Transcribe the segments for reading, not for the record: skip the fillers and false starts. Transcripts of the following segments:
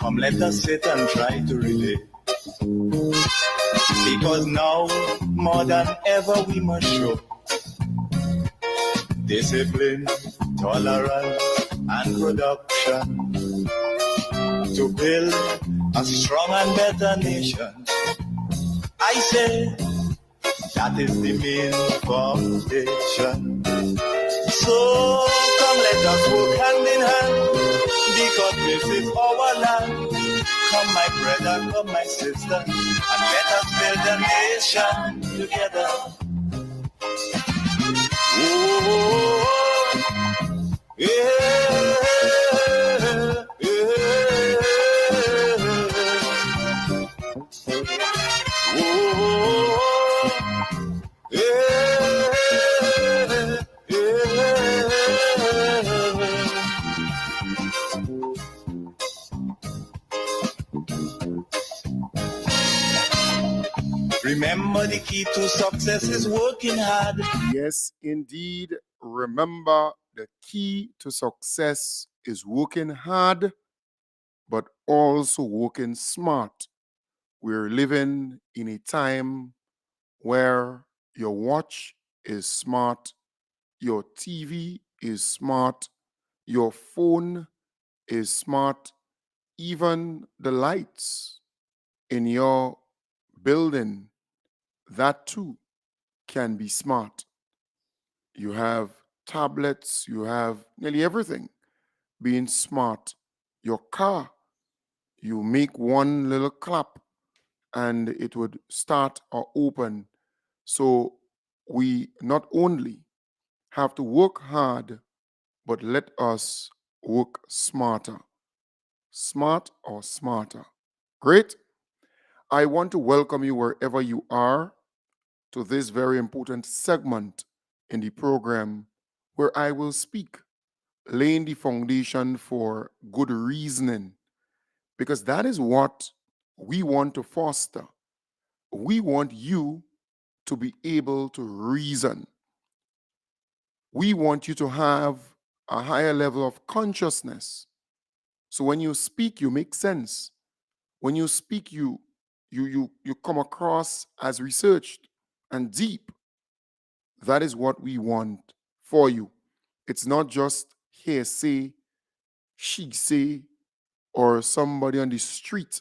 Come, let us sit and try to relate. Because now, more than ever, we must show discipline, tolerance, and production to build a strong and better nation. I say that is the main foundation. So come, let us work hand in hand, because this is our land. Come, my brother, come, my sister, and let us build a nation together. Oh, yeah, Remember, the key to success is working hard. Yes, indeed. Remember, the key to success is working hard, but also working smart. We're living in a time where your watch is smart, your TV is smart, your phone is smart, even the lights in your building, that too can be smart. You have tablets, you have nearly everything being smart. Your car, you make one little clap and it would start or open. So we not only have to work hard, but let us work smarter. Smart or smarter. Great. I want to welcome you wherever you are to this very important segment in the program where I will speak, laying the foundation for good reasoning, because that is what we want to foster. We want you to be able to reason. We want you to have a higher level of consciousness. So when you speak, you make sense. When you speak, you come across as researched and deep. That is what we want for you. It's not just hearsay, she say, or somebody on the street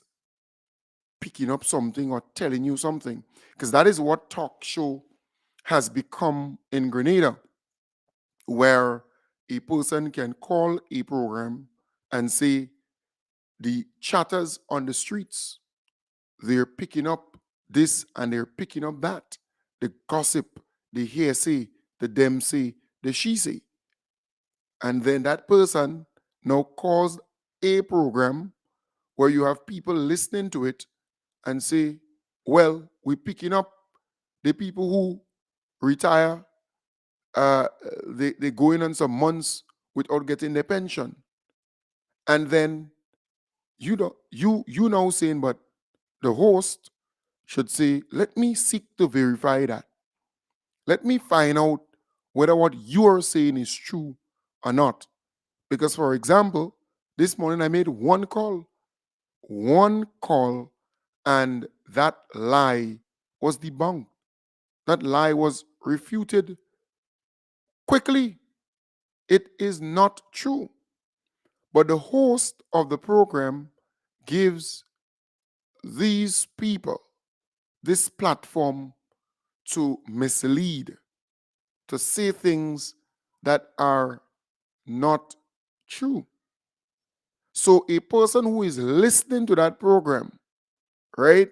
picking up something or telling you something. Because that is what talk show has become in Grenada, where a person can call a program and say, the chatters on the streets, they're picking up this and they're picking up that. The gossip, the hearsay, the them say, the she say. And then that person now calls a program where you have people listening to it and say, well, we're picking up the people who retire, they go in on some months without getting their pension. And then you now saying, but the host should say, let me seek to verify that. Let me find out whether what you are saying is true or not. Because, for example, this morning I made one call, and that lie was debunked. That lie was refuted quickly. It is not true. But the host of the program gives these people this platform to mislead, to say things that are not true. So a person who is listening to that program, right,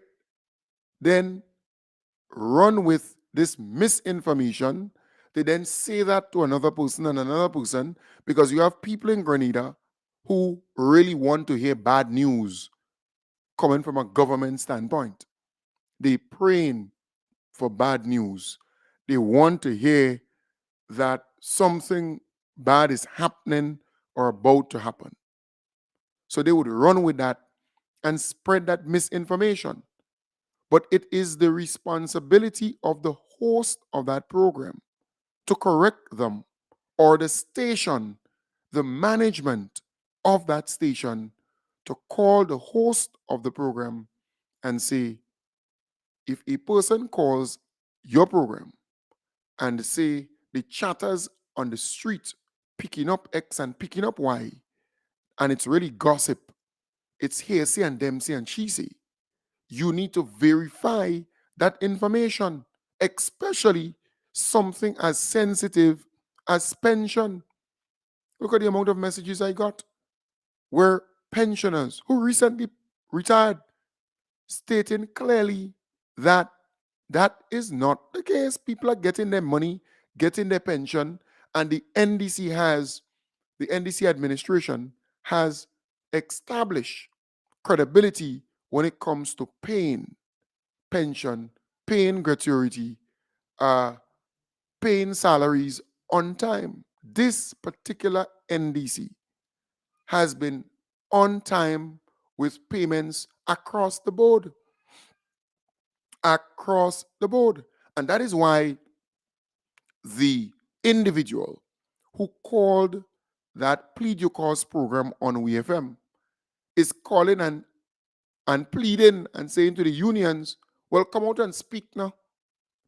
then run with this misinformation. They then say that to another person and another person, because you have people in Grenada who really want to hear bad news coming from a government standpoint. They praying for bad news. They want to hear that something bad is happening or about to happen. So they would run with that and spread that misinformation. But it is the responsibility of the host of that program to correct them, or the station, the management of that station, to call the host of the program and say, if a person calls your program and say the chatters on the street picking up X and picking up Y, and it's really gossip, it's hearsay and them say and she say, you need to verify that information, especially something as sensitive as pension. Look at the amount of messages I got where pensioners who recently retired stating clearly that that is not the case. People are getting their money, getting their pension, and the NDC administration has established credibility when it comes to paying pension, paying gratuity, paying salaries on time. This particular NDC has been on time with payments across the board. Across the board. And that is why the individual who called that plead your cause program on WFM is calling and pleading and saying to the unions, well, come out and speak now.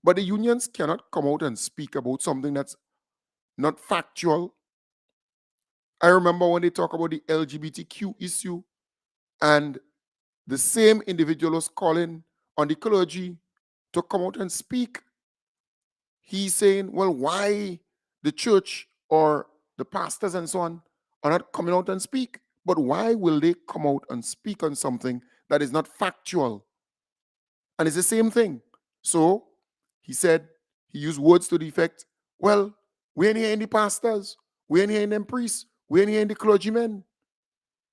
But the unions cannot come out and speak about something that's not factual. I remember when they talk about the LGBTQ issue and the same individual was calling on the clergy to come out and speak. He's saying, well, why the church or the pastors and so on are not coming out and speak? But why will they come out and speak on something that is not factual? And it's the same thing. So he said, he used words to the effect, well, we ain't hearing the pastors, we ain't hearing them priests, we ain't hearing the clergymen,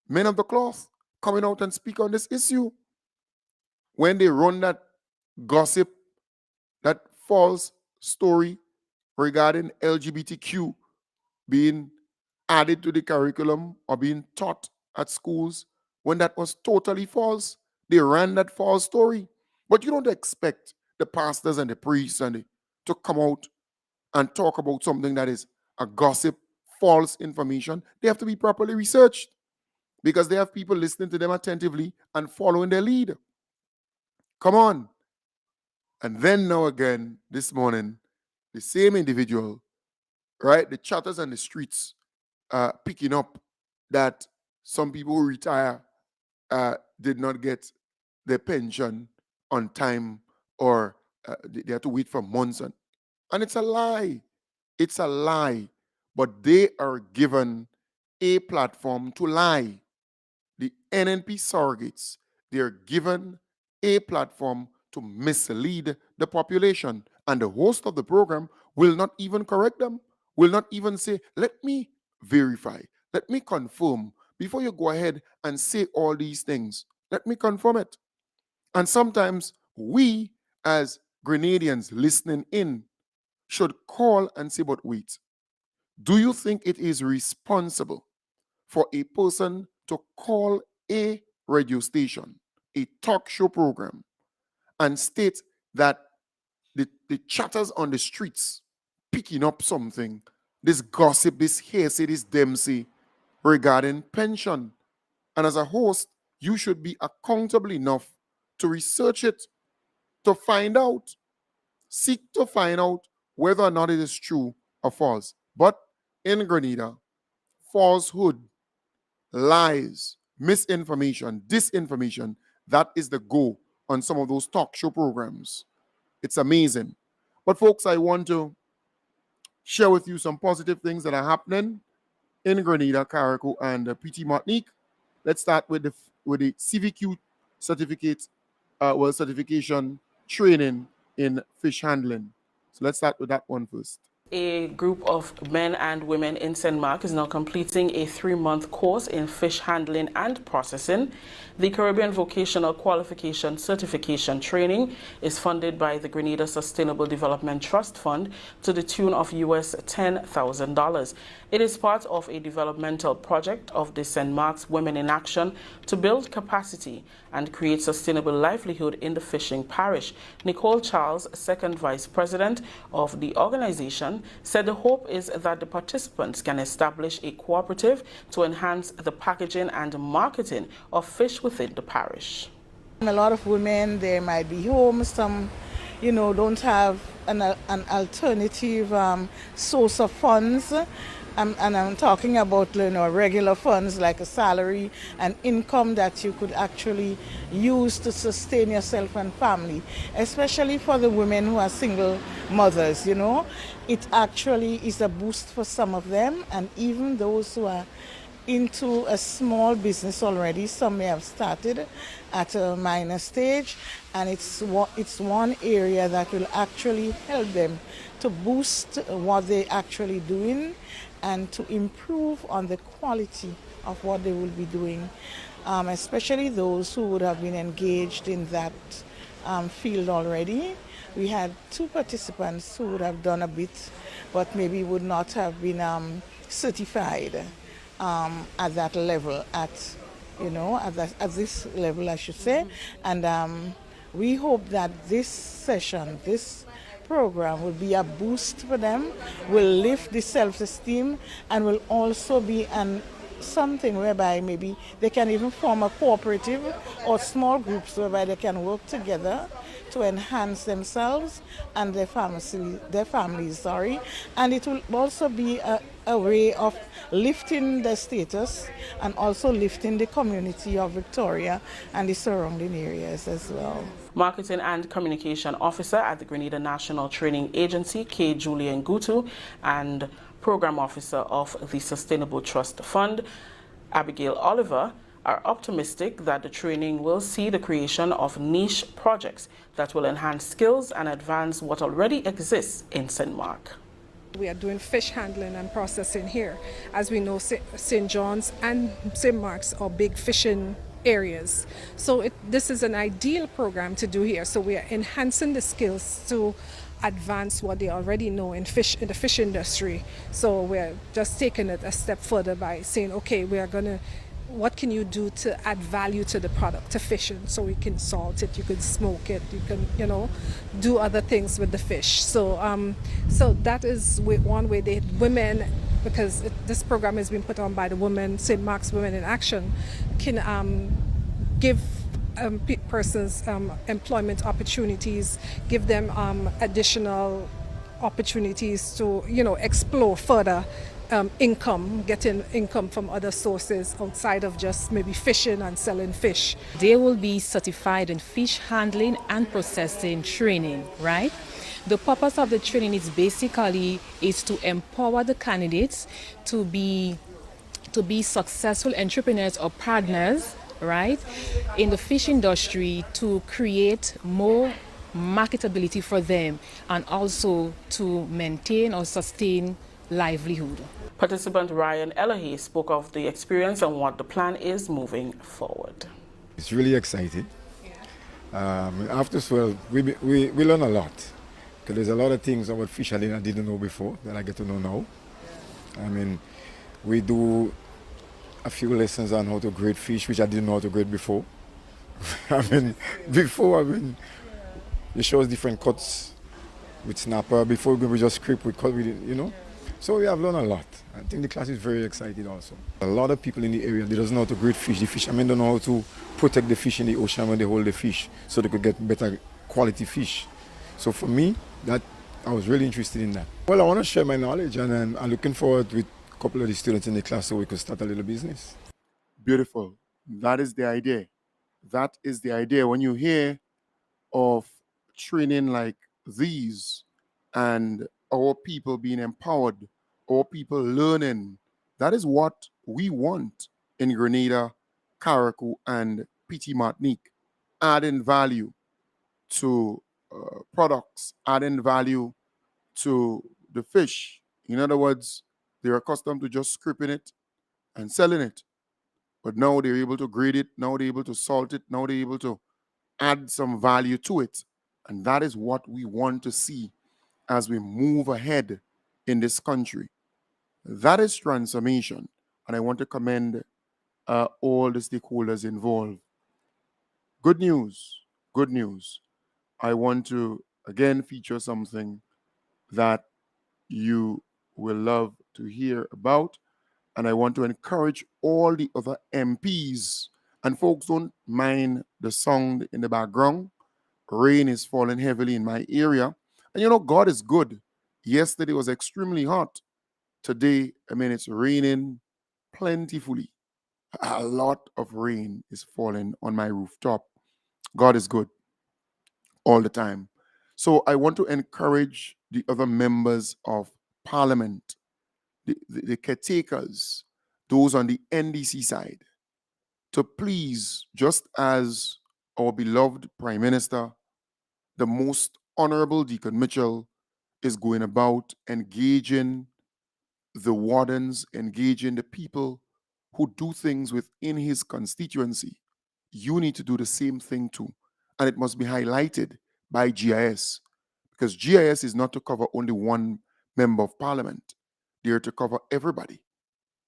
men of the cloth, coming out and speak on this issue. When they run that gossip, that false story regarding LGBTQ being added to the curriculum or being taught at schools, when that was totally false, they ran that false story. But you don't expect the pastors and the priests to come out and talk about something that is a gossip, false information. They have to be properly researched because they have people listening to them attentively and following their lead. Come on. And then now again, this morning, the same individual, right, the chatters on the streets picking up that some people who retire did not get their pension on time or they had to wait for months. And it's a lie. It's a lie. But they are given a platform to lie. The NNP surrogates, they are given a platform to mislead the population. And the host of the program will not even correct them, will not even say, let me verify, let me confirm. Before you go ahead and say all these things, let me confirm it. And sometimes we, as Grenadians listening in, should call and say, but wait, do you think it is responsible for a person to call a radio station, a talk show program, and state that the chatters on the streets picking up something, this gossip, this hearsay, this dempsey regarding pension? And as a host, you should be accountable enough to research it, to find out, seek to find out whether or not it is true or false. But in Grenada, falsehood, lies, misinformation, disinformation, that is the go on some of those talk show programs. It's amazing. But folks, I want to share with you some positive things that are happening in Grenada, Carriacou, and PT Martinique. Let's start with the CVQ certificate, certification training in fish handling. So let's start with that one first. A group of men and women in St. Mark is now completing a 3-month course in fish handling and processing. The Caribbean Vocational Qualification Certification Training is funded by the Grenada Sustainable Development Trust Fund to the tune of US $10,000. It is part of a developmental project of the St. Mark's Women in Action to build capacity and create sustainable livelihood in the fishing parish. Nicole Charles, second vice president of the organization, Association said the hope is that the participants can establish a cooperative to enhance the packaging and marketing of fish within the parish. A lot of women, they might be home, some, don't have an alternative source of funds. And I'm talking about, regular funds like a salary and income that you could actually use to sustain yourself and family, especially for the women who are single mothers, It actually is a boost for some of them, and even those who are into a small business already. Some may have started at a minor stage, and it's one area that will actually help them to boost what they're actually doing and to improve on the quality of what they will be doing, especially those who would have been engaged in that field already. We had 2 participants who would have done a bit, but maybe would not have been certified at that level, at this level, I should say. And we hope that this session, this program will be a boost for them, will lift the self-esteem, and will also be something whereby maybe they can even form a cooperative or small groups whereby they can work together to enhance themselves and their families, and it will also be a way of lifting the status and also lifting the community of Victoria and the surrounding areas as well. Marketing and Communication Officer at the Grenada National Training Agency, K. Julian Gutu, and Program Officer of the Sustainable Trust Fund, Abigail Oliver, are optimistic that the training will see the creation of niche projects that will enhance skills and advance what already exists in St. Mark. We are doing fish handling and processing here. As we know, St. John's and St. Mark's are big fishing areas. So this is an ideal program to do here. So we are enhancing the skills to advance what they already know in the fish industry. So we're just taking it a step further by saying, okay, what can you do to add value to the product, to fishing? So we can salt it, you can smoke it, you can, do other things with the fish. So that is one way women, because this program has been put on by the women, St. Mark's Women in Action, can give persons employment opportunities, give them additional opportunities to, explore further getting income from other sources outside of just maybe fishing and selling fish. They will be certified in fish handling and processing training, right? The purpose of the training is to empower the candidates to be successful entrepreneurs or partners, right, in the fish industry, to create more marketability for them and also to maintain or sustain livelihood. Participant Ryan Elahi spoke of the experience and what the plan is moving forward. It's really exciting. After school, we learn a lot. Because there's a lot of things about fish handling I didn't know before that I get to know now. We do a few lessons on how to grade fish, which I didn't know how to grade before. You show us different cuts with snapper. Before we just scrape, we cut with it, So we have learned a lot. I think the class is very exciting also. A lot of people in the area, they don't know how to grade fish. The fishermen don't know how to protect the fish in the ocean when they hold the fish so they could get better quality fish. So for me, I was really interested in that. Well, I want to share my knowledge, and I'm looking forward with a couple of the students in the class so we could start a little business. Beautiful. That is the idea. That is the idea. When you hear of training like these and our people being empowered, our people learning, that is what we want in Grenada, Carriacou, and Petit Martinique. Adding value to products, adding value to the fish. In other words, they're accustomed to just scraping it and selling it. But now they're able to grade it, now they're able to salt it, now they're able to add some value to it. And that is what we want to see as we move ahead in this country. That is transformation. And I want to commend all the stakeholders involved. Good news, good news. I want to again feature something that you will love to hear about. And I want to encourage all the other MPs. And folks, don't mind the sound in the background. Rain is falling heavily in my area. And you know, God is good. Yesterday was extremely hot. Today, it's raining plentifully. A lot of rain is falling on my rooftop. God is good all the time. So I want to encourage the other members of parliament, the caretakers, those on the NDC side, to please, just as our beloved Prime Minister, the most honorable Deacon Mitchell, is going about engaging the wardens, engaging the people who do things within his constituency, you need to do the same thing too. And it must be highlighted by GIS, because GIS is not to cover only one member of parliament, they're to cover everybody.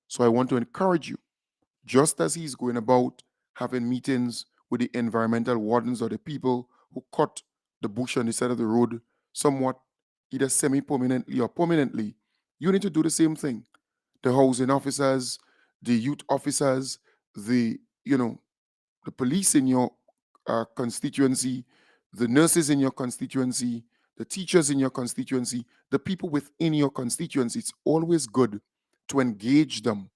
So I want to encourage you, just as he's going about having meetings with the environmental wardens or the people who cut the bush on the side of the road somewhat, either semi-permanently or permanently, you need to do the same thing. The housing officers, the youth officers, the the police in your constituency, the nurses in your constituency, the teachers in your constituency, the people within your constituency. It's always good to engage them,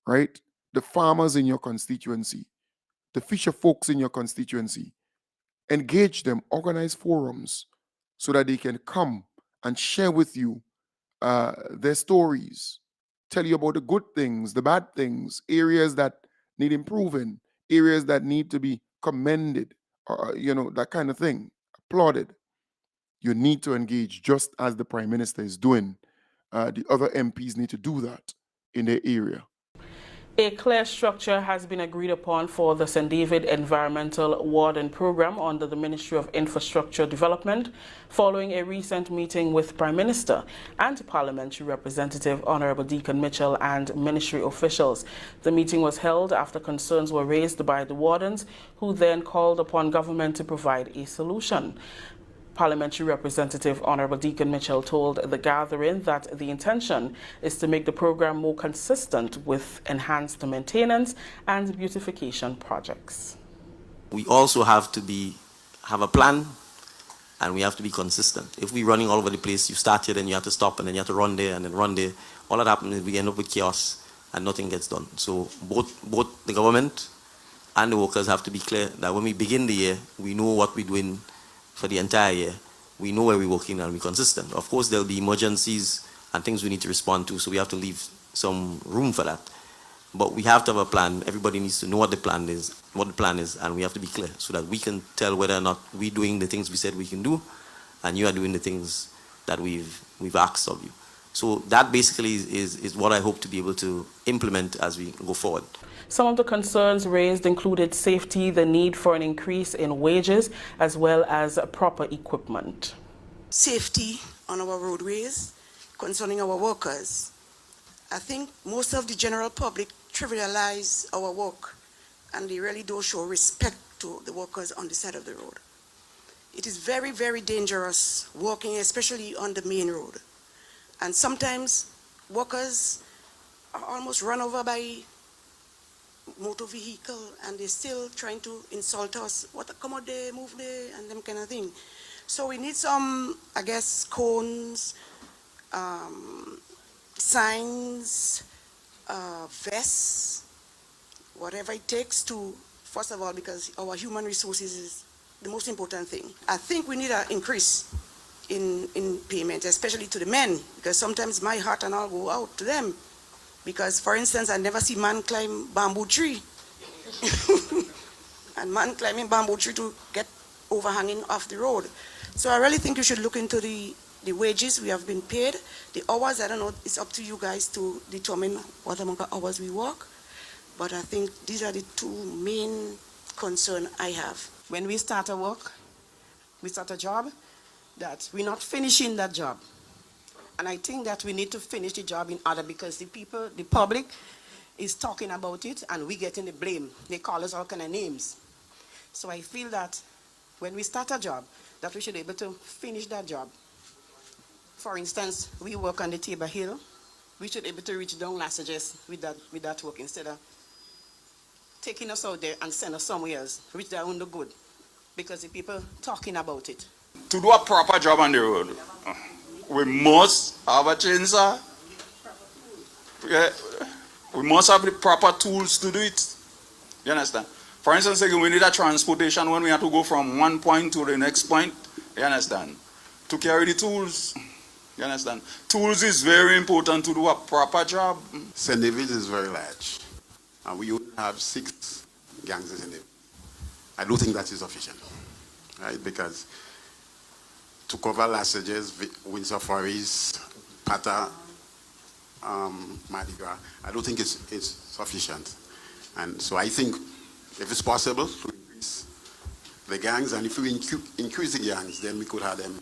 right? The farmers in your constituency, the fisher folks in your constituency. Engage them, organize forums so that they can come and share with you their stories, tell you about the good things, the bad things, areas that need improving, areas that need to be commended, that kind of thing, applauded. You need to engage just as the Prime Minister is doing. The other MPs need to do that in their area. A clear structure has been agreed upon for the St. David Environmental Warden Program under the Ministry of Infrastructure Development following a recent meeting with Prime Minister and Parliamentary Representative Honorable Deacon Mitchell and ministry officials. The meeting was held after concerns were raised by the wardens, who then called upon government to provide a solution. Parliamentary Representative Honorable Deacon Mitchell told the gathering that the intention is to make the program more consistent with enhanced maintenance and beautification projects. We also have to have a plan, and we have to be consistent. If we're running all over the place, you start here, then you have to stop, and then you have to run there, and then run there. All that happens is we end up with chaos, and nothing gets done. So both the government and the workers have to be clear that when we begin the year, we know what we're doing for the entire year. We know where we're working and we're consistent. Of course, there'll be emergencies and things we need to respond to, so we have to leave some room for that. But we have to have a plan. Everybody needs to know what the plan is, and we have to be clear so that we can tell whether or not we're doing the things we said we can do, and you are doing the things that we've asked of you. So that basically is what I hope to be able to implement as we go forward. Some of the concerns raised included safety, the need for an increase in wages, as well as proper equipment. Safety on our roadways, concerning our workers. I think most of the general public trivialize our work, and they really don't show respect to the workers on the side of the road. It is very, very dangerous walking, especially on the main road. And sometimes workers are almost run over by motor vehicle, and they're still trying to insult us. What, come out there, move there, and them kind of thing. So we need some, I guess, cones, signs, vests, whatever it takes to, first of all, because our human resources is the most important thing. I think we need an increase in payment, especially to the men, because sometimes my heart and all go out to them. Because, for instance, I never see man climb bamboo tree. And man climbing bamboo tree to get overhanging off the road. So I really think you should look into the wages we have been paid. The hours, I don't know, it's up to you guys to determine what amount of hours we work. But I think these are the two main concerns I have. When we start a work, we start a job, that we're not finishing that job. And I think that we need to finish the job in order, because the people, the public, is talking about it and we getting the blame. They call us all kind of names. So I feel that when we start a job, that we should be able to finish that job For instance, we work on the Table Hill. We should be able to reach down Lassages with that work instead of taking us out there and send us somewhere else, reach that on the good. Because the people talking about it. To do a proper job on the road, we must have a chainsaw. Yeah, we must have the proper tools to do it. You understand? For instance, we need a transportation when we have to go from one point to the next point. You understand? To carry the tools. You understand? Tools is very important to do a proper job. St. David's is very large, and we only have 6 gangs in St. David's. I don't think that is sufficient, right? Because to cover Lassages, Windsor Forest, Pata, Mardi Gras, I don't think it's sufficient. And so I think if it's possible to increase the gangs, and if we increase the gangs, then we could have them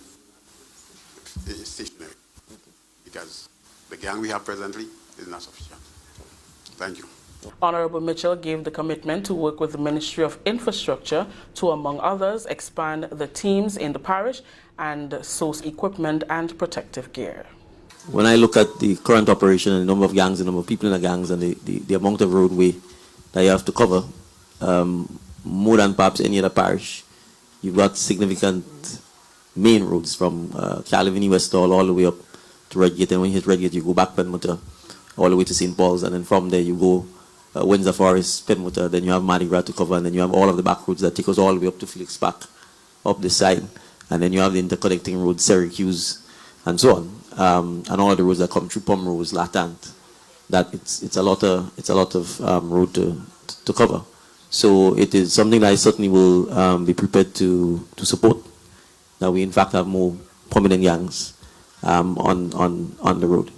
stationary. Because the gang we have presently is not sufficient. Thank you. Honorable Mitchell gave the commitment to work with the Ministry of Infrastructure to, among others, expand the teams in the parish and source equipment and protective gear. When I look at the current operation and the number of gangs, the number of people in the gangs, and the amount of roadway that you have to cover, more than perhaps any other parish, you've got significant main roads from Carnival West all the way up to Redgate, and when you hit Redgate, you go back Penmutter all the way to St. Paul's, and then from there you go Windsor Forest, Penmutter, then you have Mardi Gras to cover, and then you have all of the back roads that take us all the way up to Felix Park, up this side, and then you have the interconnecting roads, Syracuse, and so on, and all of the roads that come through Pomrose, Latant. That it's a lot of road to cover. So it is something that I certainly will be prepared to support. That we in fact have more prominent gangs on the road.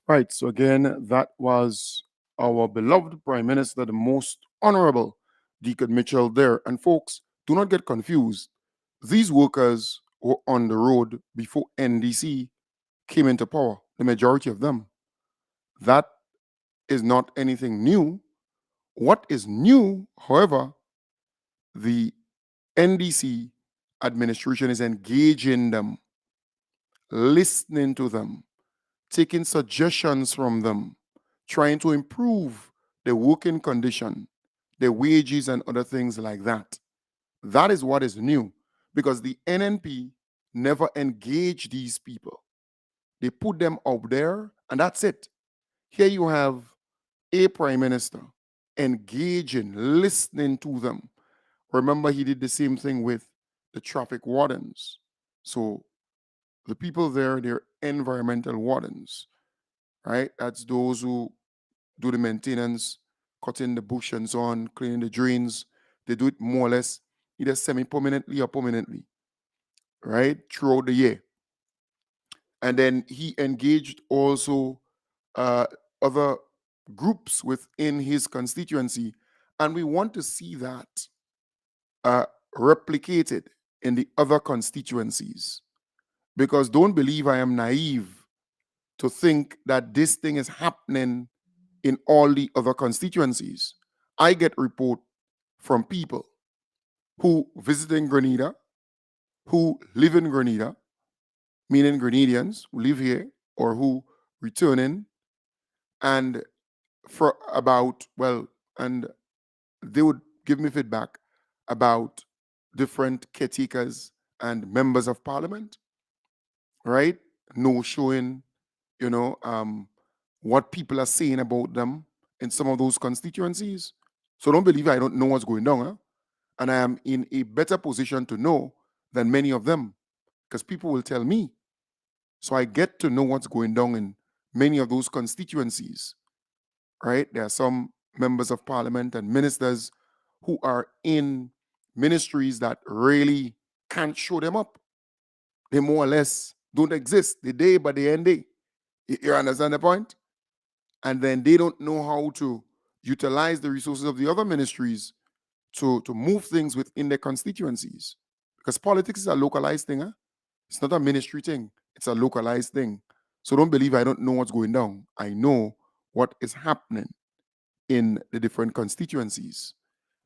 Right, so again, that was our beloved Prime Minister, the most honorable Deacon Mitchell there. And folks, do not get confused. These workers were on the road before NDC came into power, the majority of them. That is not anything new. What is new, however, the NDC administration is engaging them, listening to them, taking suggestions from them, trying to improve their working condition, their wages and other things like that. That is what is new, because the NNP never engaged these people. They put them up there and that's it. Here you have a prime minister engaging, listening to them. Remember, he did the same thing with the traffic wardens. So the people there, they're environmental wardens, right? That's those who do the maintenance, cutting the bush and so on, cleaning the drains. They do it more or less either semi-permanently or permanently, right? Throughout the year. And then he engaged also other groups within his constituency. And we want to see that replicated in the other constituencies. Because don't believe I am naive to think that this thing is happening in all the other constituencies. I get report from people who visit in Grenada, who live in Grenada, meaning Grenadians who live here or who return in, and for about, well, and they would give me feedback about different caretakers and members of parliament, right? No showing, what people are saying about them in some of those constituencies. So don't believe I don't know what's going on, huh? And I am in a better position to know than many of them, because people will tell me. So I get to know what's going on in many of those constituencies, right? There are some members of parliament and ministers who are in ministries that really can't show them up. They more or less don't exist. They day by the end day. You understand the point? And then they don't know how to utilize the resources of the other ministries to move things within their constituencies. Because politics is a localized thing, huh? It's not a ministry thing. It's a localized thing. So don't believe I don't know what's going down. I know what is happening in the different constituencies.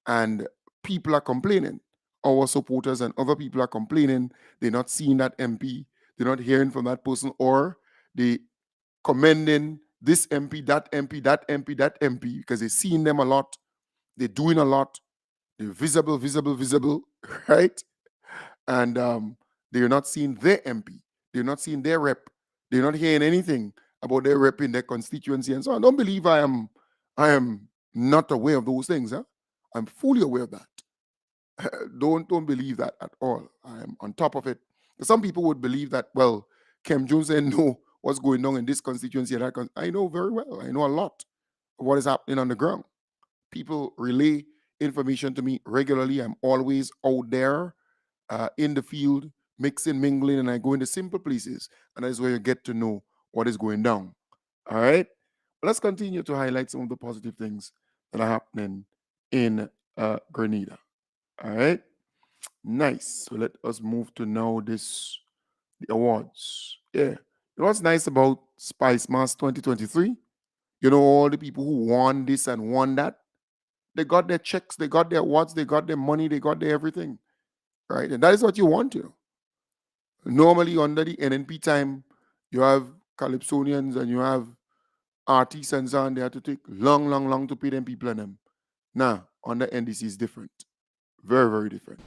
And people are complaining. Our supporters and other people are complaining. They're not seeing that MP. they're not hearing from that person, or they commending this MP, that MP, that MP, that MP, because they're seeing them a lot, they're doing a lot, they're visible, right? And they're not seeing their MP, they're not seeing their rep, they're not hearing anything about their rep in their constituency and so on. Don't believe I am not aware of those things. Huh? I'm fully aware of that. Don't believe that at all. I am on top of it. Some people would believe that, well, Kem Jones said know what's going on in this constituency and that I know very well. I know a lot of what is happening on the ground. People relay information to me regularly. I'm always out there in the field, mixing, mingling, and I go into simple places, and that's where you get to know what is going down. All right? Let's continue to highlight some of the positive things that are happening in Grenada. All right? Nice. So let us move to now the awards. Yeah. You know what's nice about Spice Mass 2023? You know, all the people who won this and won that, they got their checks, they got their awards, they got their money, they got their everything. Right? And that is what you want to. Normally, under the NNP time, you have Calypsonians and you have artists and so on. They have to take long to pay them people and them. Now, under NDC is different. Very, very different.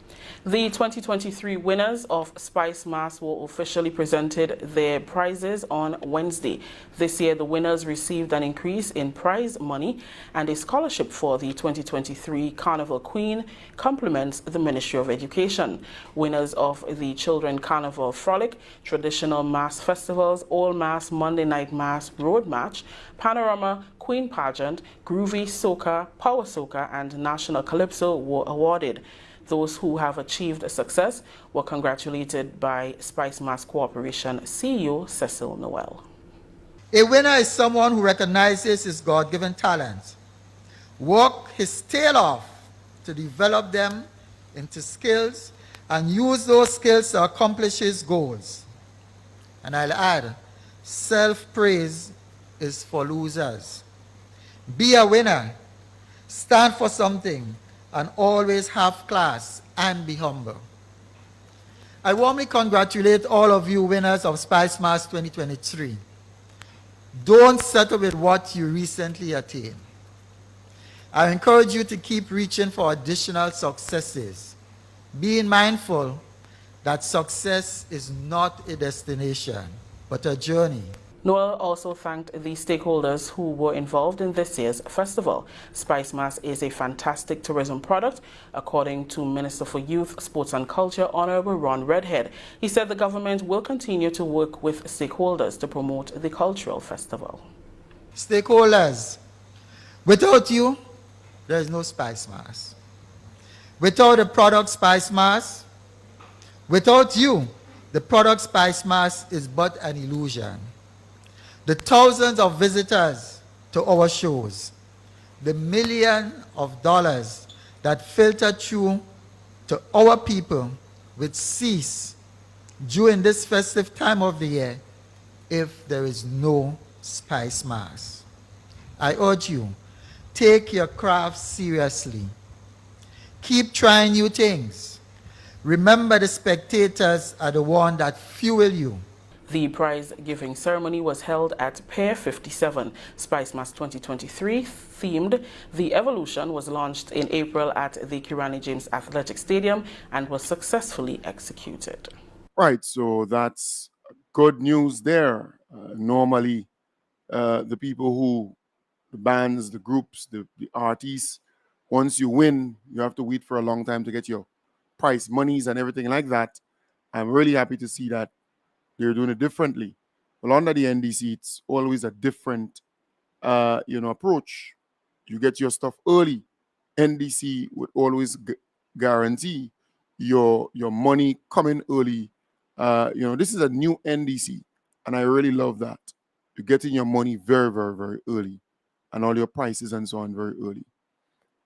The 2023 winners of Spice Mass were officially presented their prizes on Wednesday. This year, the winners received an increase in prize money, and a scholarship for the 2023 Carnival Queen complements the Ministry of Education. Winners of the Children Carnival Frolic, Traditional Mass Festivals, All Mass, Monday Night Mass, Road March, Panorama, Queen Pageant, Groovy Soca, Power Soca, and National Calypso were awarded. Those who have achieved success were congratulated by Spice Mass Corporation CEO Cecil Noel. A winner is someone who recognizes his God-given talents, work his tail off to develop them into skills, and use those skills to accomplish his goals. And I'll add, self-praise is for losers. Be a winner, stand for something, and always have class and be humble. I warmly congratulate all of you winners of Spice Mass 2023. Don't settle with what you recently attained. I encourage you to keep reaching for additional successes, being mindful that success is not a destination, but a journey. Noel also thanked the stakeholders who were involved in this year's festival. Spice Mass is a fantastic tourism product, according to Minister for Youth, Sports and Culture, Honorable Ron Redhead. He said the government will continue to work with stakeholders to promote the cultural festival. Stakeholders, without you, there is no Spice Mass. Without the product Spice Mass, without you, the product Spice Mass is but an illusion. The thousands of visitors to our shows, the millions of dollars that filter through to our people would cease during this festive time of the year if there is no Spice Mass. I urge you, take your craft seriously. Keep trying new things. Remember, the spectators are the ones that fuel you. The prize-giving ceremony was held at Pier 57. Spice Mass 2023 themed The Evolution was launched in April at the Kirani James Athletic Stadium and was successfully executed. Right, so that's good news there. Normally, the people who, the bands, the groups, the artists, once you win, you have to wait for a long time to get your prize monies and everything like that. I'm really happy to see that they're doing it differently. Well, under the NDC, it's always a different, approach. You get your stuff early. NDC would always guarantee your money coming early. This is a new NDC, and I really love that. You're getting your money very, very, very early, and all your prices and so on very early.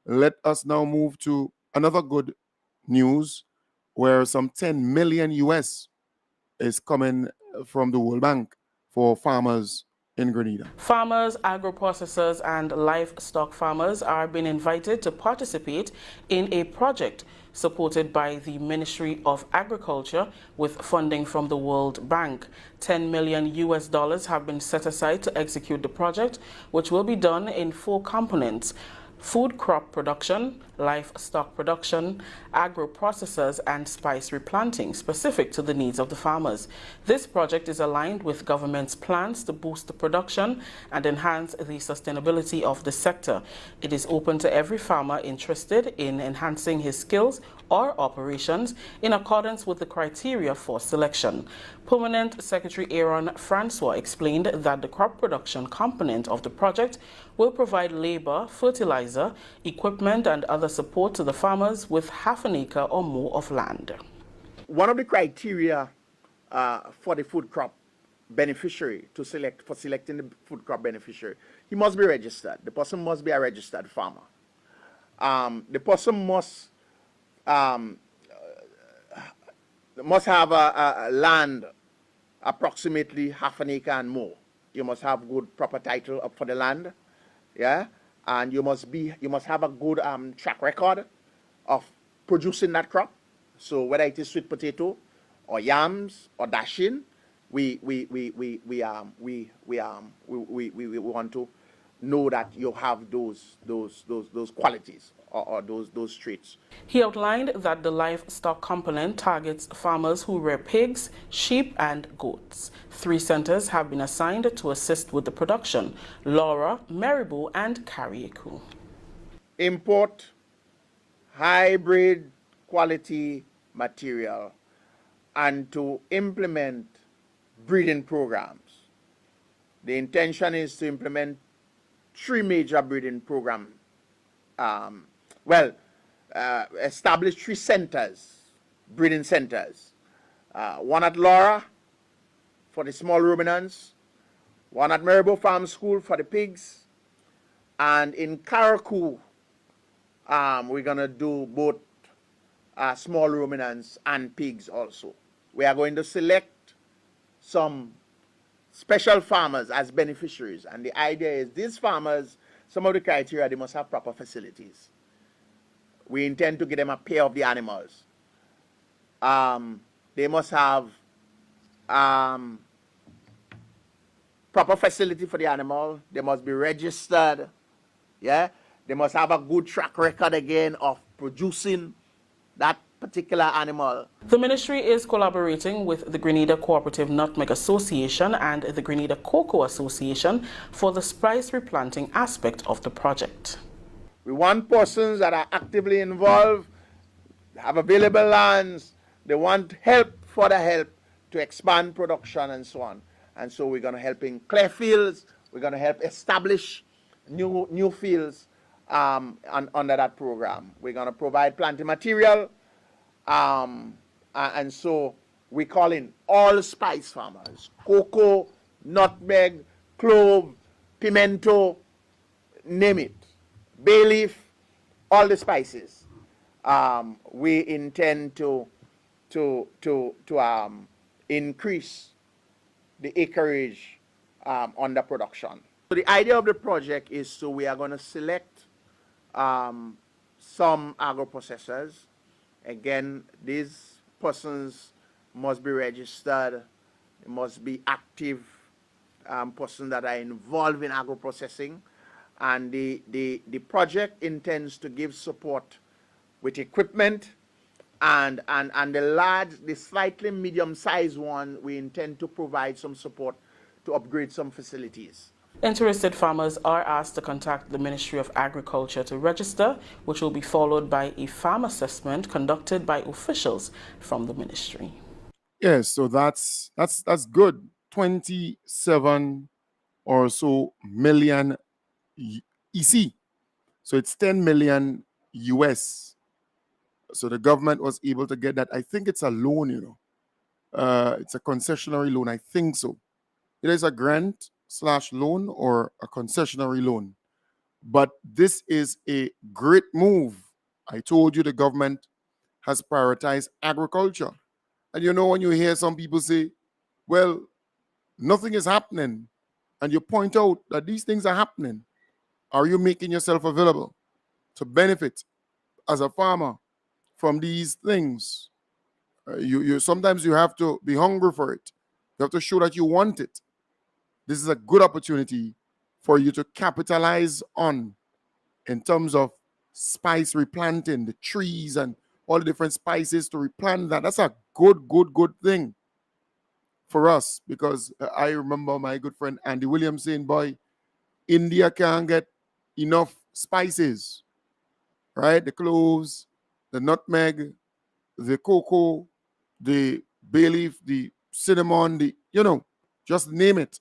Let us now move to another good news, where some 10 million US is coming from the World Bank for farmers in Grenada. Farmers, agro-processors and livestock farmers are being invited to participate in a project supported by the Ministry of Agriculture with funding from the World Bank. $10 million have been set aside to execute the project, which will be done in 4 components: food crop production, livestock production, agro-processors and spice replanting, specific to the needs of the farmers. This project is aligned with government's plans to boost the production and enhance the sustainability of the sector. It is open to every farmer interested in enhancing his skills or operations in accordance with the criteria for selection. Permanent Secretary Aaron Francois explained that the crop production component of the project will provide labor, fertilizer, equipment and other support to the farmers with half an acre or more of land. One of the criteria for the food crop beneficiary for selecting the food crop beneficiary, he must be registered. The person must be a registered farmer. The person must have a land approximately half an acre and more. You must have good proper title up for the land, yeah, and you must have a good track record of producing that crop. So whether it is sweet potato or yams or dashing, we want to know that you have those qualities or those traits. He outlined that the livestock component targets farmers who rear pigs, sheep and goats. 3 centers have been assigned to assist with the production: Laura, Maribou and Carriacou. Import hybrid quality material and to implement breeding programs. The intention is to implement 3 major breeding programs. Establish 3 centers, breeding centers. One at Laura for the small ruminants, one at Maribou Farm School for the pigs, and in Carriacou, we're going to do both small ruminants and pigs also. We are going to select some special farmers as beneficiaries, and the idea is these farmers, some of the criteria, they must have proper facilities. We intend to give them a pair of the animals. They must have proper facility for the animal. They must be registered. Yeah, they must have a good track record again of producing that particular animal. The ministry is collaborating with the Grenada Cooperative Nutmeg Association and the Grenada Cocoa Association for the spice replanting aspect of the project. We want persons that are actively involved, have available lands, they want help for the help to expand production and so on. And so we're going to help in clear fields, we're going to help establish new fields under that program. We're going to provide planting material, and so we call in all spice farmers: cocoa, nutmeg, clove, pimento, name it, bay leaf, all the spices. We intend to increase the acreage under production. So the idea of the project is, so we are going to select some agro-processors. Again, these persons must be registered, they must be active persons that are involved in agro-processing. And the project intends to give support with equipment, and the slightly medium-sized one, we intend to provide some support to upgrade some facilities. Interested farmers are asked to contact the Ministry of Agriculture to register, which will be followed by a farm assessment conducted by officials from the ministry. Yes, so that's good. 27 or so million EC. So it's 10 million US. So the government was able to get that. I think it's a loan, it's a concessionary loan. I think so. It is a grant/loan or a concessionary loan. But this is a great move. I told you the government has prioritized agriculture. And when you hear some people say, well, nothing is happening, and you point out that these things are happening, are you making yourself available to benefit as a farmer from these things? You sometimes you have to be hungry for it. You have to show that you want it. This is a good opportunity for you to capitalize on in terms of spice replanting, the trees and all the different spices to replant that. That's a good thing for us, because I remember my good friend Andy Williams saying, boy, India can't get enough spices, right? The cloves, the nutmeg, the cocoa, the bay leaf, the cinnamon, just name it.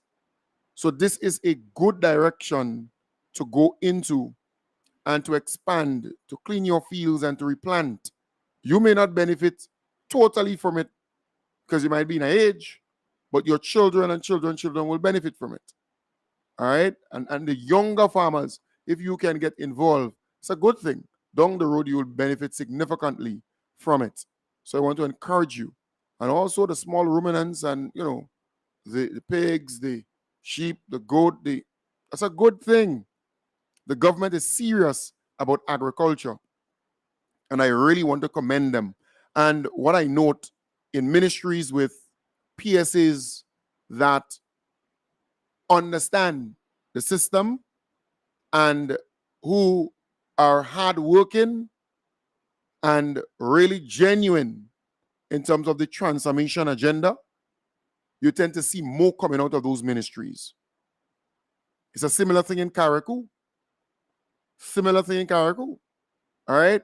So this is a good direction to go into and to expand, to clean your fields and to replant. You may not benefit totally from it because you might be in an age, but your children and children will benefit from it. All right? And the younger farmers, if you can get involved, it's a good thing. Down the road, you will benefit significantly from it. So I want to encourage you. And also the small ruminants and, the pigs, the sheep, the goat, that's a good thing. The government is serious about agriculture. And I really want to commend them. And what I note in ministries with PSAs that understand the system and who are hardworking and really genuine in terms of the transformation agenda, you tend to see more coming out of those ministries. It's a similar thing in Carriacou. All right?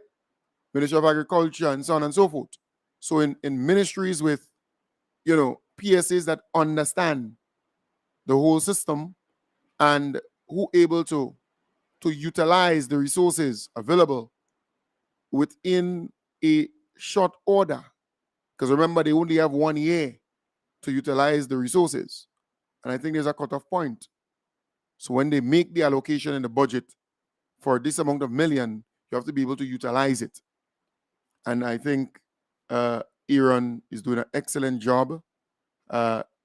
Ministry of Agriculture and so on and so forth. So in ministries with, PSAs that understand the whole system and who able to utilize the resources available within a short order. Because remember, they only have 1 year to utilize the resources. And I think there's a cutoff point. So when they make the allocation in the budget for this amount of million, you have to be able to utilize it. And I think Aaron is doing an excellent job.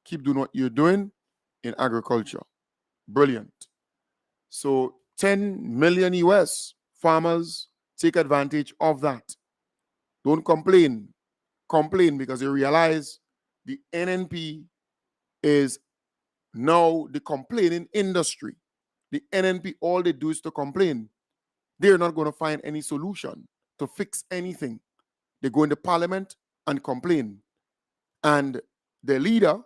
Keep doing what you're doing in agriculture. Brilliant. So 10 million US farmers take advantage of that. Don't complain. Complain because you realize the NNP is now the complaining industry. The NNP, all they do is to complain. They're not going to find any solution to fix anything. They go into parliament and complain. And the leader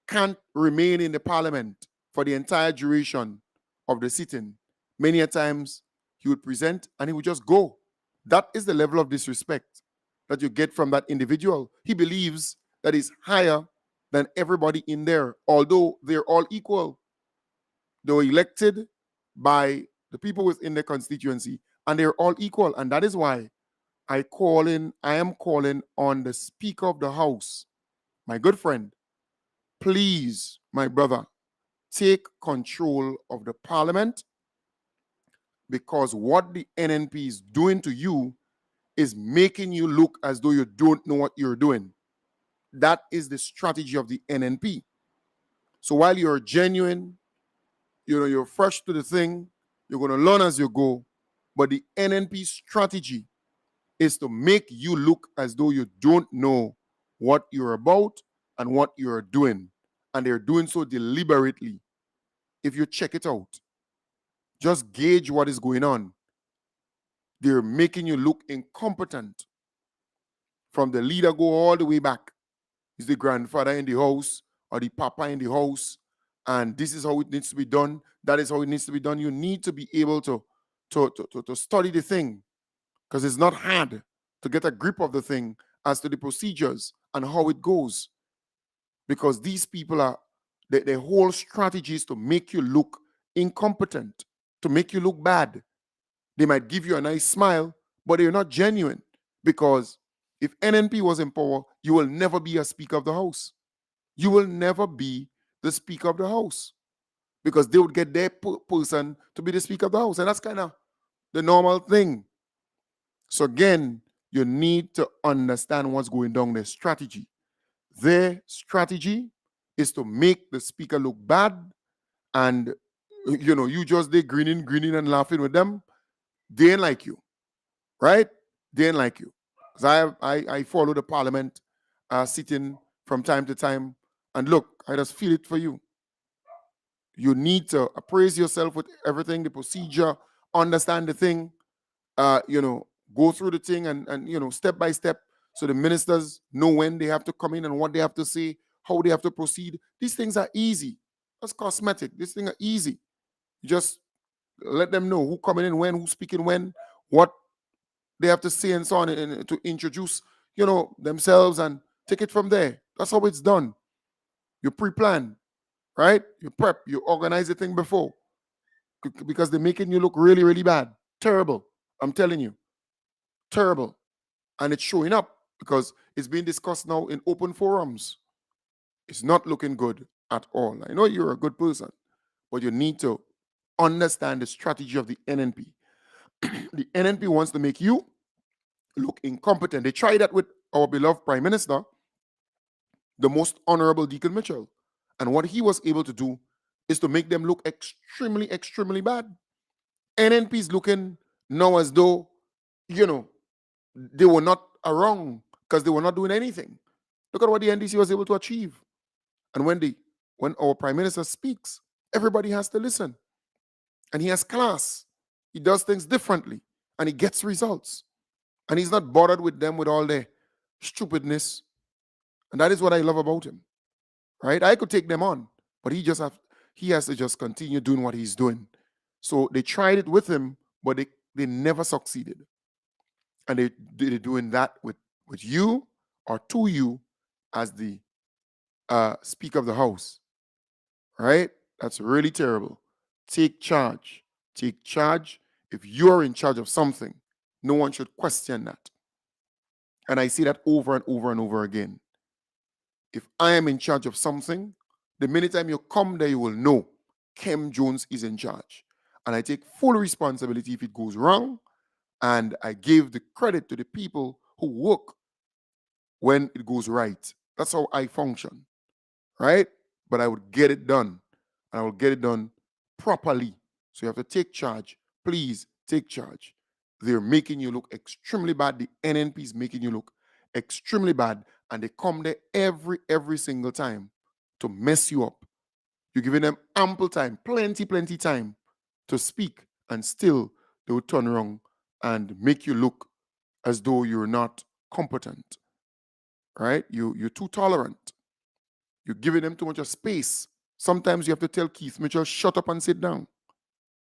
can't remain in the parliament for the entire duration of the sitting. Many a times he would present and he would just go. That is the level of disrespect that you get from that individual. He believes that he's higher than everybody in there, although they're all equal. They were elected by the people within the constituency, and they're all equal. And that is why I am calling on the Speaker of the House, my good friend, please, my brother, take control of the parliament, because what the NNP is doing to you is making you look as though you don't know what you're doing. That is the strategy of the NNP. So while you're genuine, you're fresh to the thing, you're going to learn as you go, but the NNP strategy is to make you look as though you don't know what you're about and what you're doing. And they're doing so deliberately. If you check it out, just gauge what is going on. They're making you look incompetent. From the leader go all the way back. Is the grandfather in the house or the papa in the house, and this is how it needs to be done. That is how it needs to be done. You need to be able to study the thing, because it's not hard to get a grip of the thing as to the procedures and how it goes. Because these people are, their whole strategy is to make you look incompetent, to make you look bad. They might give you a nice smile, but they're not genuine. Because if NNP was in power, you will never be a Speaker of the House. You will never be the Speaker of the House, because they would get their person to be the Speaker of the House. And that's kind of the normal thing. So again, you need to understand what's going down, their strategy. Their strategy is to make the speaker look bad, and you just they grinning and laughing with them. They ain't like you, right? They ain't like you. Because I follow the parliament sitting from time to time, and look, I just feel it for you. You need to appraise yourself with everything, the procedure, understand the thing, go through the thing and step by step, so the ministers know when they have to come in and what they have to say, how they have to proceed. These things are easy. That's cosmetic. These things are easy. You just let them know who coming in when, who's speaking when, what they have to say and so on, and to introduce, themselves and take it from there. That's how it's done. You pre-plan, right? You prep, you organize the thing before, because they're making you look really, really bad. Terrible. I'm telling you. Terrible. And it's showing up because it's being discussed now in open forums. It's not looking good at all. I know you're a good person, but you need to understand the strategy of the NNP. The NNP wants to make you look incompetent. They tried that with our beloved Prime Minister, the most honorable Deacon Mitchell. And what he was able to do is to make them look extremely, extremely bad. NNP is looking now as though, they were not around because they were not doing anything. Look at what the NDC was able to achieve. And when our Prime Minister speaks, everybody has to listen. And he has class. He does things differently. And he gets results. And he's not bothered with them with all their stupidness. And that is what I love about him. Right? I could take them on, but he has to just continue doing what he's doing. So they tried it with him, but they never succeeded. And they're doing that with you or to you as the Speaker of the House. Right? That's really terrible. Take charge. Take charge. If you're in charge of something, no one should question that. And I see that over and over and over again. If I am in charge of something, the minute time you come there, you will know Kim Jones is in charge. And I take full responsibility if it goes wrong. And I give the credit to the people who work when it goes right. That's how I function. Right? But I would get it done. And I will get it done properly. So you have to take charge. Please take charge. They're making you look extremely bad. The NNP is making you look extremely bad. And they come there every single time to mess you up. You're giving them ample time, plenty time to speak. And still, they will turn around and make you look as though you're not competent. Right? You're too tolerant. You're giving them too much of space. Sometimes you have to tell Keith Mitchell, shut up and sit down.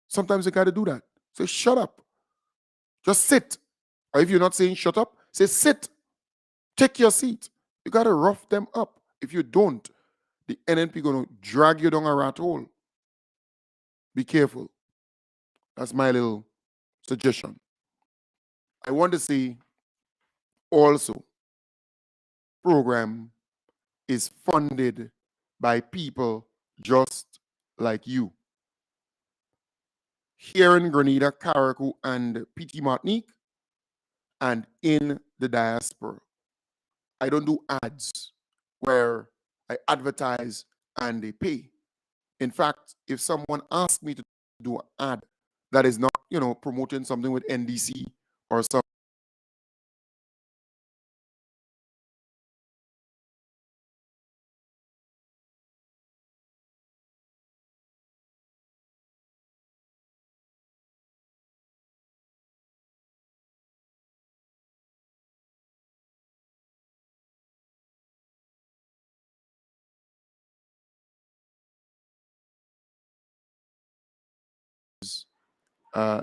Sometimes you got to do that. Say, shut up. Just sit. Or if you're not saying shut up, say sit. Take your seat. You got to rough them up. If you don't, the NNP going to drag you down a rat hole. Be careful. That's my little suggestion. I want to say also, program is funded by people just like you. Here in Grenada, Carriacou, and PT Martinique, and in the diaspora. I don't do ads where I advertise and they pay. In fact, if someone asks me to do an ad that is not, promoting something with NDC or some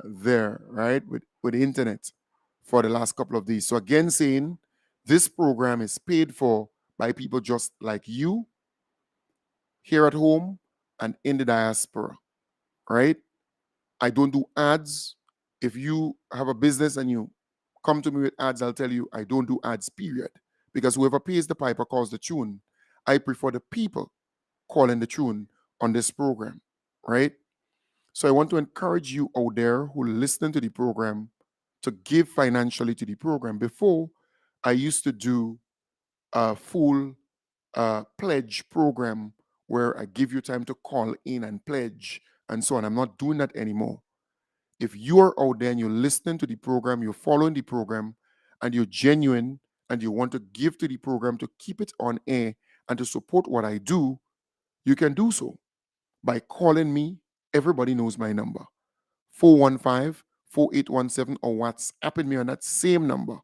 there, right, with the internet for the last couple of days. So again, saying this program is paid for by people just like you here at home and in the diaspora, right? I don't do ads. If you have a business and you come to me with ads, I'll tell you I don't do ads, period. Because whoever pays the piper calls the tune. I prefer the people calling the tune on this program, right? So I want to encourage you out there who are listening to the program to give financially to the program. Before, I used to do a full pledge program where I give you time to call in and pledge and so on. I'm not doing that anymore. If you are out there and you're listening to the program, you're following the program, and you're genuine and you want to give to the program to keep it on air and to support what I do, you can do so by calling me. Everybody knows my number, 415-4817, or WhatsApping me on that same number,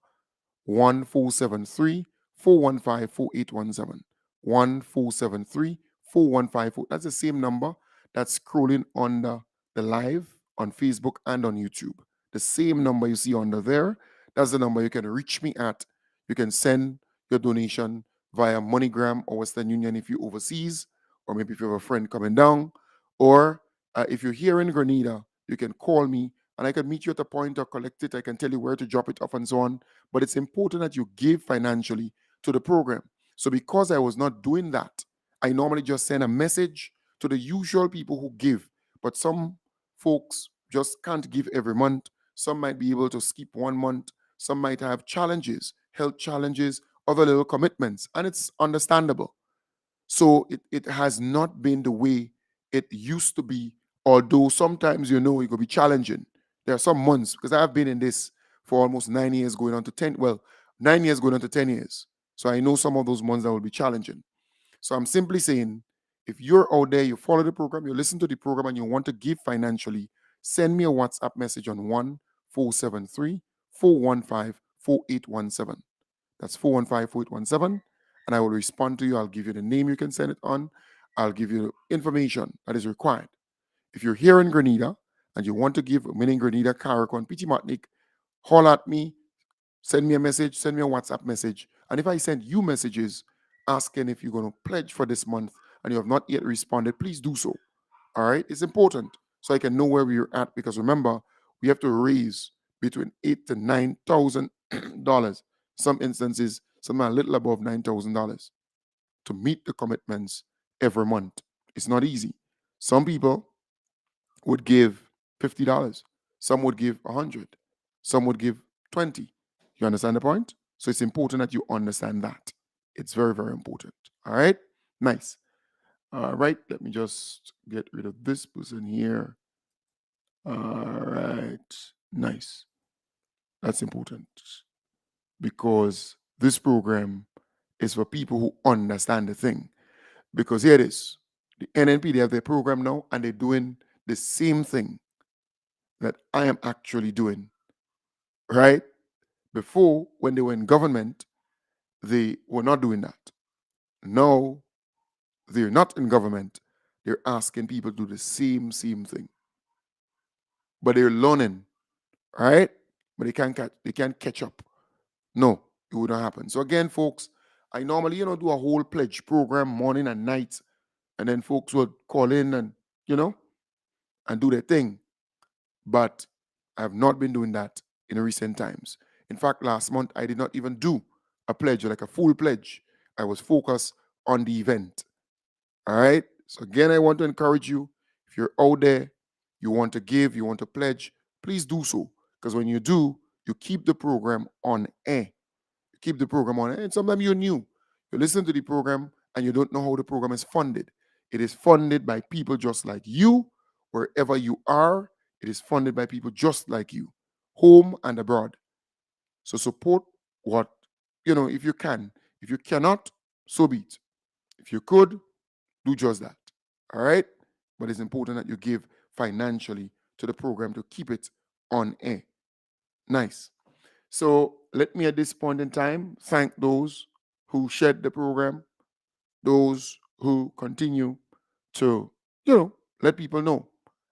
1473-415-4817. 1473-4154. That's the same number that's scrolling on the live on Facebook and on YouTube. The same number you see under there, that's the number you can reach me at. You can send your donation via MoneyGram or Western Union if you're overseas, or maybe if you have a friend coming down, or if you're here in Grenada, you can call me and I can meet you at a point or collect it. I can tell you where to drop it off and so on. But it's important that you give financially to the program. So because I was not doing that, I normally just send a message to the usual people who give. But some folks just can't give every month. Some might be able to skip 1 month. Some might have challenges, health challenges, other little commitments, and it's understandable. So it has not been the way it used to be, although sometimes, it could be challenging. There are some months, because I've been in this for almost 9 years, going on to 10, 9 years going on to 10 years. So I know some of those months that will be challenging. So I'm simply saying, if you're out there, you follow the program, you listen to the program, and you want to give financially, send me a WhatsApp message on 1473-415-4817. That's 415-4817. And I will respond to you. I'll give you the name you can send it on. I'll give you information that is required. If you're here in Grenada and you want to give, meaning Grenada, Carriacou, Petit Martinique, call at me, send me a message, send me a WhatsApp message. And if I send you messages asking if you're going to pledge for this month and you have not yet responded, please do so. All right? It's important so I can know where we're at, because remember, we have to raise between $8,000 to $9,000. Some instances, some are a little above $9,000 to meet the commitments every month. It's not easy. Some people would give $50. Some would give $100. Some would give $20. You understand the point? So it's important that you understand that. It's very, very important. All right? Nice. All right. Let me just get rid of this person here. All right. Nice. That's important, because this program is for people who understand the thing. Because here it is. The NNP, they have their program now, and they're doing the same thing that I am actually doing, right? Before, when they were in government, they were not doing that. Now, they're not in government. They're asking people to do the same thing. But they're learning, right? But they can't catch up. No, it wouldn't happen. So again, folks, I normally, do a whole pledge program morning and night, and then folks would call in and, and do their thing. But I have not been doing that in recent times. In fact, last month, I did not even do a pledge, like a full pledge. I was focused on the event. All right? So again, I want to encourage you, if you're out there, you want to give, you want to pledge, please do so. Because when you do, you keep the program on air. You keep the program on air. And sometimes you're new. You listen to the program and you don't know how the program is funded. It is funded by people just like you, wherever you are. It is funded by people just like you, home and abroad. So support what, if you can. If you cannot, so be it. If you could, do just that. All right? But it's important that you give financially to the program to keep it on air. Nice. So let me at this point in time thank those who shared the program, those who continue to, let people know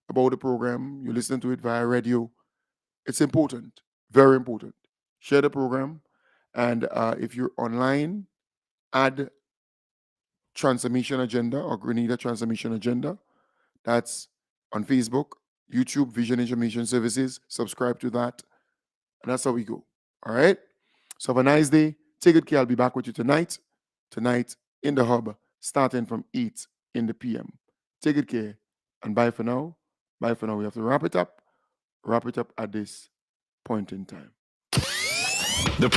about the program. You listen to it via radio. It's important, very important. Share the program. And if you're online, add Transformation Agenda or Grenada Transformation Agenda. That's on Facebook, YouTube, Vision Information Services. Subscribe to that. And that's how we go. All right? So have a nice day. Take good care. I'll be back with you tonight. Tonight in the hub, starting from 8 in the PM. Take good care. And bye for now. Bye for now. We have to wrap it up. Wrap it up at this point in time. The